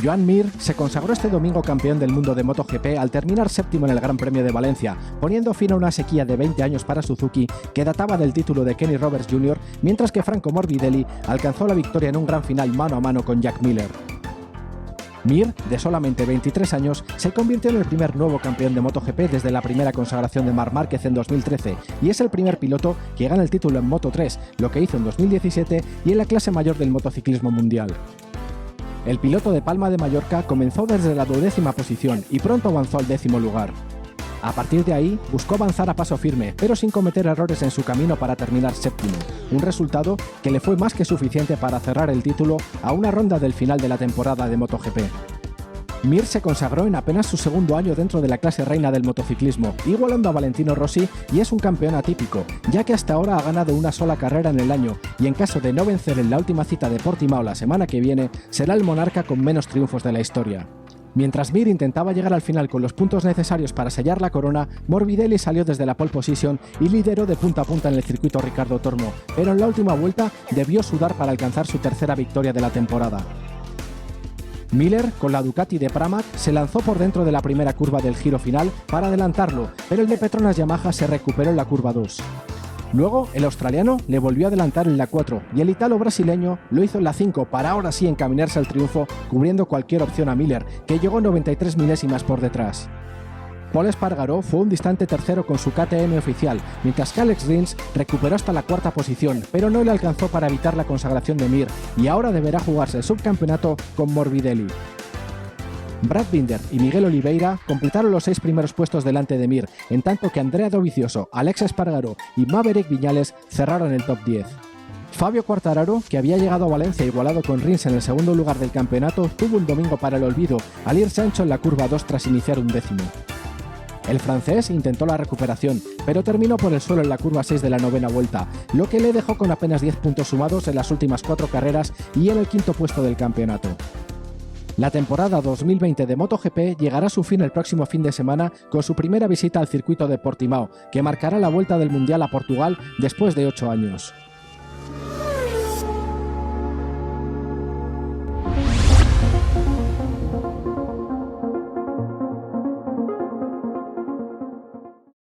Joan Mir se consagró este domingo campeón del mundo de MotoGP al terminar séptimo en el Gran Premio de Valencia, poniendo fin a una sequía de 20 años para Suzuki que databa del título de Kenny Roberts Jr., mientras que Franco Morbidelli alcanzó la victoria en un gran final mano a mano con Jack Miller. Mir, de solamente 23 años, se convirtió en el primer nuevo campeón de MotoGP desde la primera consagración de Marc Márquez en 2013 y es el primer piloto que gana el título en Moto3, lo que hizo en 2017 y en la clase mayor del motociclismo mundial. El piloto de Palma de Mallorca comenzó desde la 12ª posición y pronto avanzó al 10º lugar. A partir de ahí, buscó avanzar a paso firme, pero sin cometer errores en su camino para terminar séptimo, un resultado que le fue más que suficiente para cerrar el título a una ronda del final de la temporada de MotoGP. Mir se consagró en apenas su segundo año dentro de la clase reina del motociclismo, igualando a Valentino Rossi, y es un campeón atípico, ya que hasta ahora ha ganado una sola carrera en el año, y en caso de no vencer en la última cita de Portimao la semana que viene, será el monarca con menos triunfos de la historia. Mientras Mir intentaba llegar al final con los puntos necesarios para sellar la corona, Morbidelli salió desde la pole position y lideró de punta a punta en el circuito Ricardo Tormo, pero en la última vuelta debió sudar para alcanzar su tercera victoria de la temporada. Miller, con la Ducati de Pramac, se lanzó por dentro de la primera curva del giro final para adelantarlo, pero el de Petronas Yamaha se recuperó en la curva 2. Luego, el australiano le volvió a adelantar en la 4 y el italo-brasileño lo hizo en la 5 para ahora sí encaminarse al triunfo, cubriendo cualquier opción a Miller, que llegó 93 milésimas por detrás. Pol Espargaró fue un distante tercero con su KTM oficial, mientras que Alex Rins recuperó hasta la 4ª posición, pero no le alcanzó para evitar la consagración de Mir, y ahora deberá jugarse el subcampeonato con Morbidelli. Brad Binder y Miguel Oliveira completaron los 6 primeros puestos delante de Mir, en tanto que Andrea Dovizioso, Alex Espargaró y Maverick Viñales cerraron el top 10. Fabio Quartararo, que había llegado a Valencia igualado con Rins en el segundo lugar del campeonato, tuvo un domingo para el olvido al irse ancho en la curva 2 tras iniciar un décimo. El francés intentó la recuperación, pero terminó por el suelo en la curva 6 de la 9ª vuelta, lo que le dejó con apenas 10 puntos sumados en las últimas 4 carreras y en el 5º puesto del campeonato. La temporada 2020 de MotoGP llegará a su fin el próximo fin de semana con su primera visita al circuito de Portimao, que marcará la vuelta del Mundial a Portugal después de 8 años.